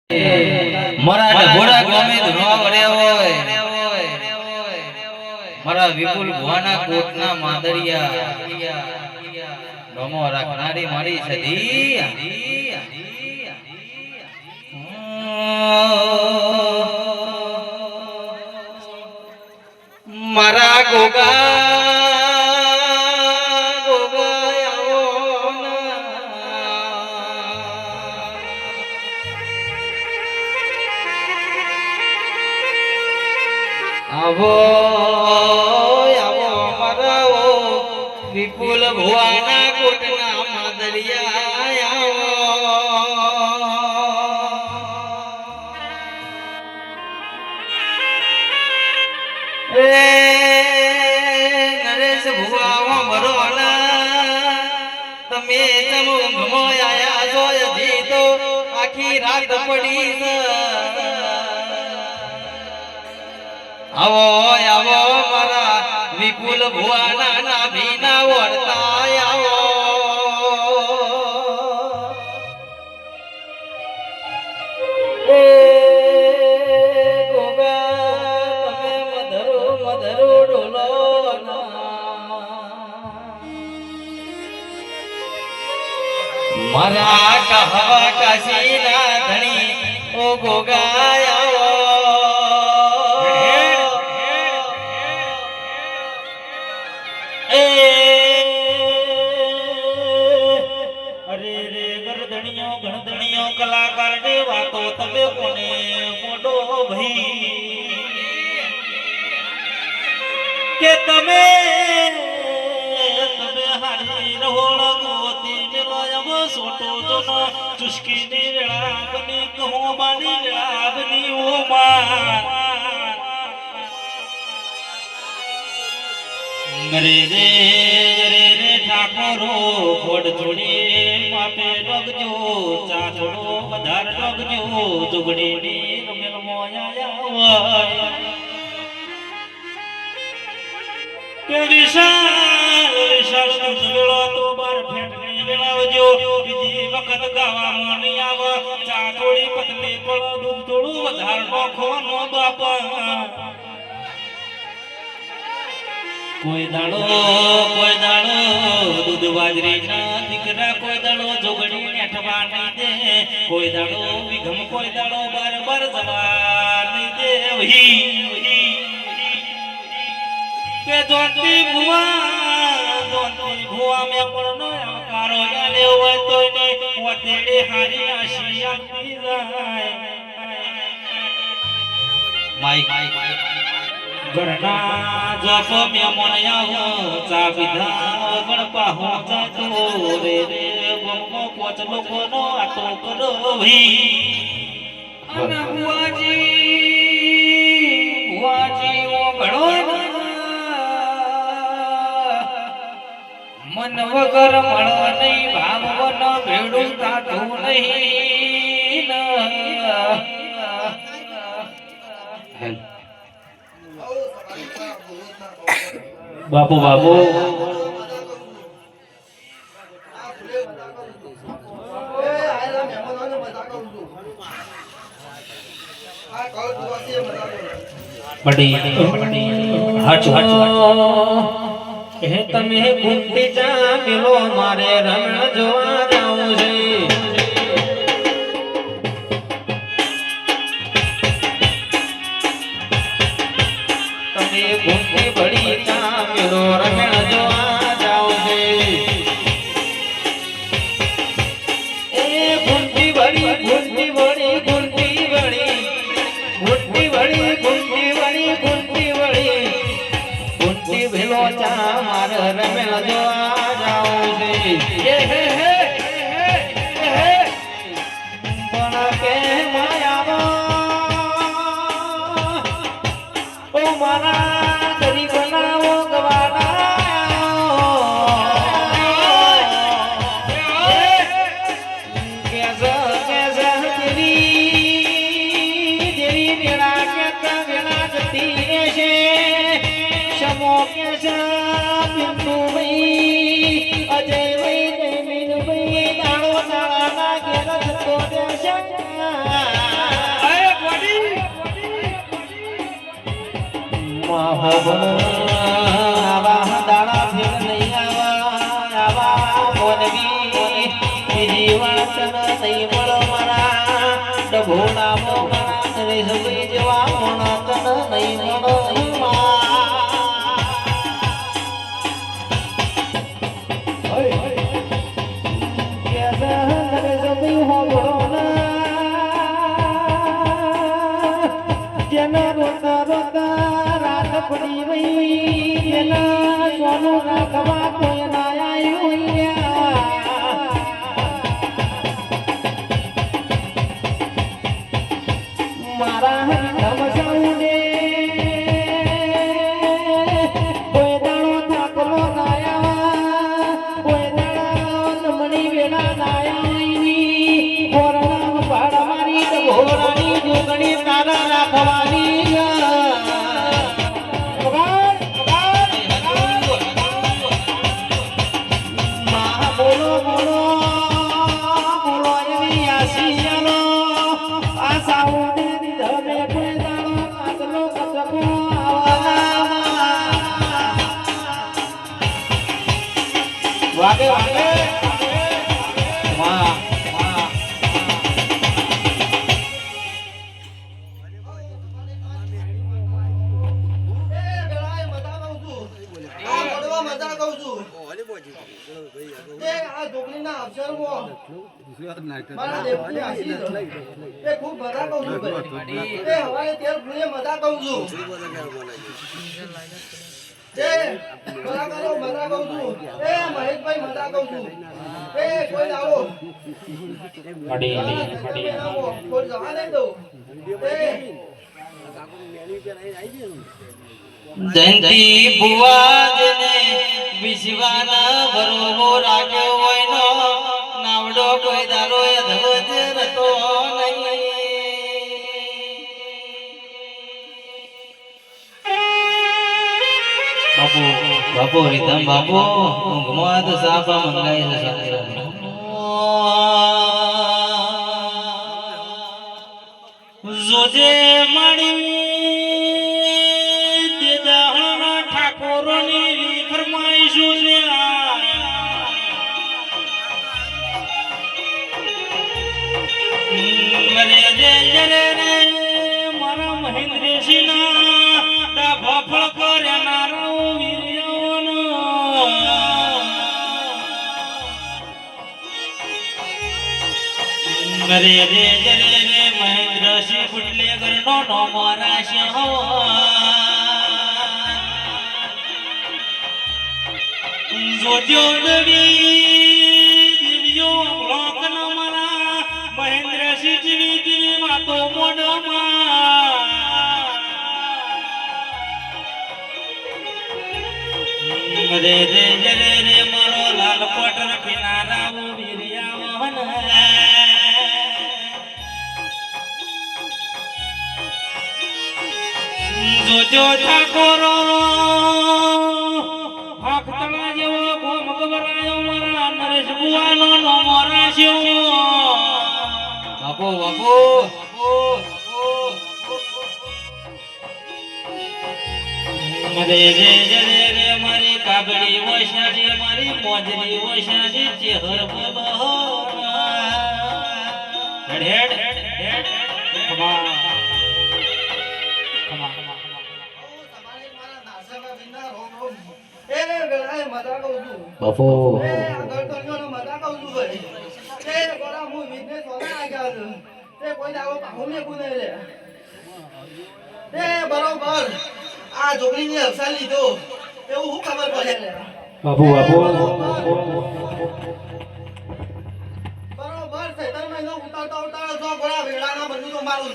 મારા ઘોડા ગમે ન વડે હોય મારા વિપુલ ભુવાના કોટના માદરિયા નમો રાખનારી મારી સદી મારા ગોગા આવો આવો મારાઓ વિપુલ ભુવાના કોટના માદરિયા આવો એ નરેશ ભુવા મરોલા તમે તમ ઘમો આયા છો હજી તો આખી રાત પડી છે આવો આવો મારા વિપુલ ભુવાના નાભીના વરતા આવો એ ગોગા તમે મધરો મધરો ડોલો મારા કહવા કાશીના ધણી ઓ ગોગા આવો ગણધણીઓ કલાકાર ને વાતો તમે કોને મોટો ભાઈ કે તમે હારી રહોળ ગોતી મેલાયમ સોટો જોનો ચુસ્કી ની વેળા બની કહો બાની વેળા બની ઓ માં રે રે રે ઠાકોરો ખોડ છોડી માપે ડગજો ચા છોડો વધાર ડગજો દુગડી ની રમેલ મોયા કે વિશાલ વિશાલ વેળો તો બાર ફેટ ની વેળાવજો બીજી વખત ગાવા મોની આવ ચા થોડી પતલી પડો દૂધ થોડું વધાર નોખો નો બાપા કોઈ દાડો દૂધ બાજરી ના દીકરા કોઈ દાડો જોગડી નેઠવા નહીં દે કોઈ દાડો વિઘમ કોઈ દાડો બાર જવા નહીં દે કે જોતી ભુવા મે પણ આવકારો જાલે હોય તો ને ઓતેડે હારી આશી આપી જાય માઈક ઘરના જોસો મે મોનયા ચા પીધા ગણપા હો જાતો રે રે ગમો પોચ લોકોનો આટો કરો ભઈ અને ભુવાજી ઓ ઘણો મન વગર મળ નહીં ભાવવન ભેડું તાતું નહીં બાપુ બાપુ હે તમે ગુંડી જા મિલો મારે રમણ જોવા જાઉં છે તમે ગુંડી ભળી જા મિલો રમણ જોવા જાઉં છે એ ગુંડી ભળી ગુંડી ભળી ગુંડી ભળી ગુંડી ભળી ગુંડી ભળી ગુંડી ભળી ગુંડી ભેલો ચા માર રમેલ જોવા જાઉં છે પણ કે માયામાં ઓ મારા દરી બનાવો ગવાના દેવી વેળા કેતા વેળા જતી છે શમો કે બિંદુ ભાઈ અજય ભાઈ જયમીન ભાઈ દાડો દાડા ના ઘેર જતો દેશ આવા દાડા ફેર નહીં આવા મોનવી જીવન તન નહીં મળો મારા ડભો નામો મારા રેસબઈ જેવા મોણા તન નહીં મળો વાગે વાગે વાહ ખૂબ મજા કહું છું હવારે તેલ ફૂલે મજા કહું છું મજા કહું છું મહેશભાઈ મજા કહું છું કોઈ આવો કોઈ જવા નહીં દો જયંતી બુવાજને વિશ્વાના ભરોવો રાખ્યો હોય નો નાવડો કોઈ દારો એ ધવજ રતો નહીં બાપુ બાપુ રીતમ બાપુ ઊંઘમાં તો સાપા મંગાઈ છે જોજે માડી મારા મહેન્દ્રસિંહ ના ભફળ કર્યા રે રે રે રે મહેન્દ્રસિંહ કુટલે ઘરનો નો મારાશ જોજો દેવી દિવ્યો લોકન મારા મહેન્દ્રસિંહ જીવી જીવી માતો મોઢમાં રે રે રે રે મારો લાલ પટર કિનારા વીર્યા વહન જોજો ઠાકોરો ભક્તળા જેવો ભોમ ગવરાયો મારા નરેશ બુવાનો નો મોરાશ્યો બાપો બાપો રે રે રે રે મારી કાબડી વૈશાજી મારી મોજરી વૈશાજી ચેહર બોલો હેડ હેડ હેડ કમા બાપુ બરોબર આ છોકરીને અવસાન લીધો એવું શું ખબર પડે બાપુ બાપુ બરોબર 17 મહિનો ઉતારતા ઉતારતા જો ગોળા વેડાના બધું તો મારું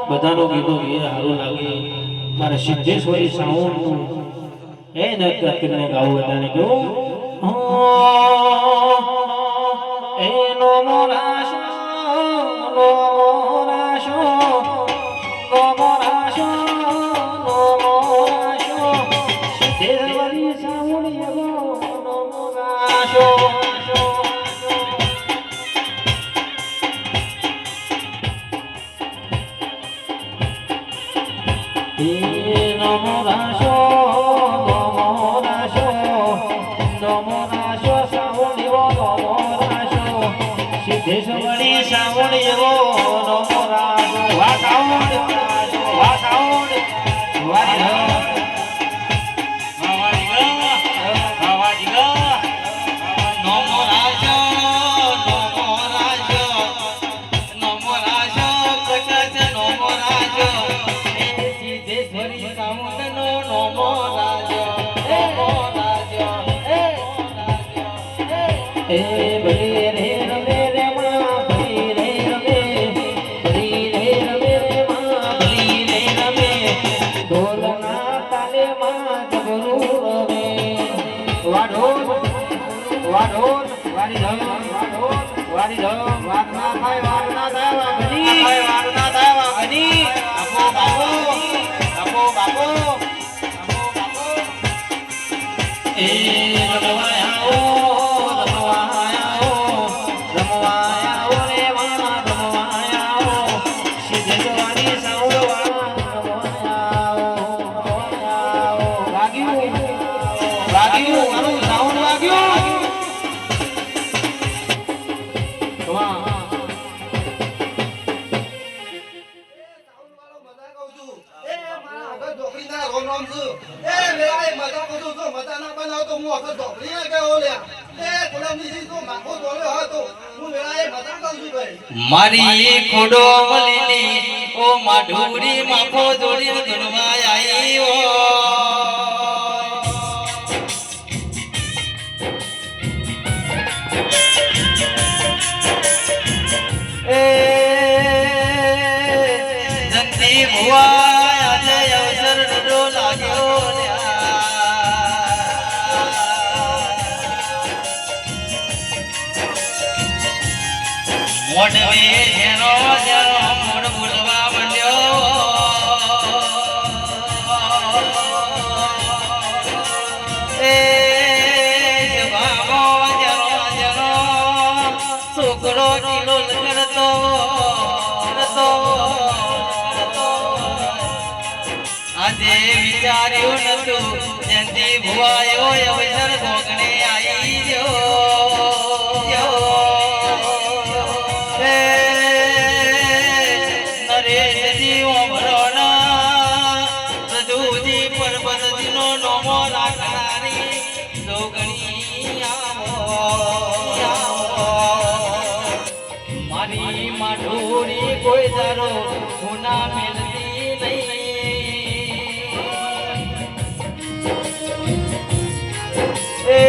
બધાનો ગીતો એ સારું લાગે મારે સિદ્ધેશ્વરી સાઉન્ડ એ નકર કરીને ગાવું બધાને કેવું એનો મોરાશો નો મોરાશો નો મોરાશો નો મોરાશો સિદ્ધેશ્વરી સાઉન્ડ એવો નો મોરાશો એ નમો રાશો શ્રાવણ એવો નમો રાશો સિદ્ધેશ્વરી શ્રાવણ એવો નમો રાશો વા શ્રાવણ મારી ખોડો વલીની ઓ માઢુરી માફો જોડી દુનવા આવ્યો એ જંતી ભુવા આજે અવસર નડો લાગ્યો મોડવે જેનો જેનો મોડ બોલવા માંડ્યો એ બાબો જેનો જેનો છોકરો કિલો કરતો આજે વિચાર્યું નતું જંતી ભુવાયો અવસર ભોગને આવી ગયો મારી માઢુરી કોઈ દારો ગુના મેલતી નહીં એ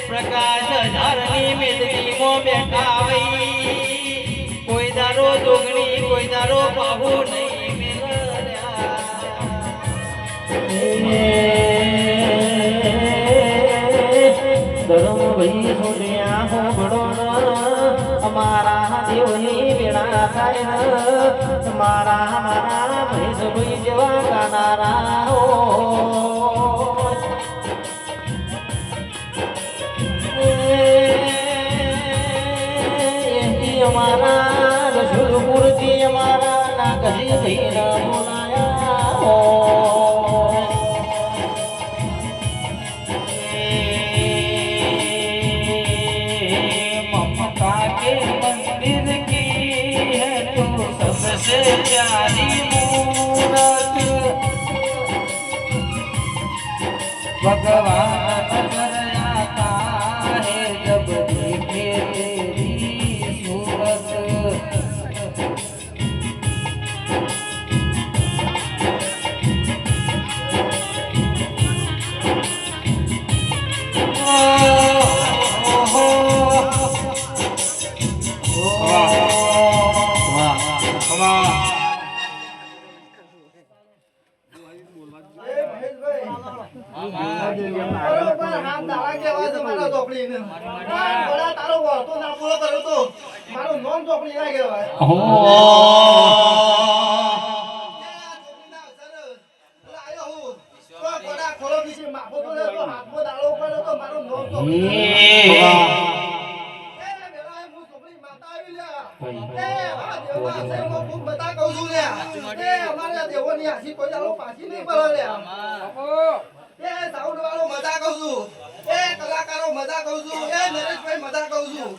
પ્રકાશ ધારની મેલતી મો બેઠા વઈ કોઈ દારો જોગણી કોઈ દારો બાબુ નહીં મેલ્યા ધર્મ ભાઈ સુન્યા હો બડો અમારા દેવની વેળા થાય મારા મારા મહેશ ભાઈ જેવા ગાનારા હો અમારા રસુલપુરથી અમારા નાગરી ભાઈ બોલાયા હો सबसे प्यारी मूरत भगवान नजर आता है जब देखे तेरी सूरत બતાવી લ્યા. એ આ દેવના શહેરમાં ખૂબ બતા કહું છું લ્યા. એ અમારા દેવોની આશી કોઈ દાડો પાછી નહીં પડે લ્યા. એ સાઉન્ડ વાળો મજા કહું છું. એ કલાકારો મજા કહું છું. એ નરેશભાઈ મજા કહું છું.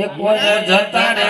એક વાર જતા રે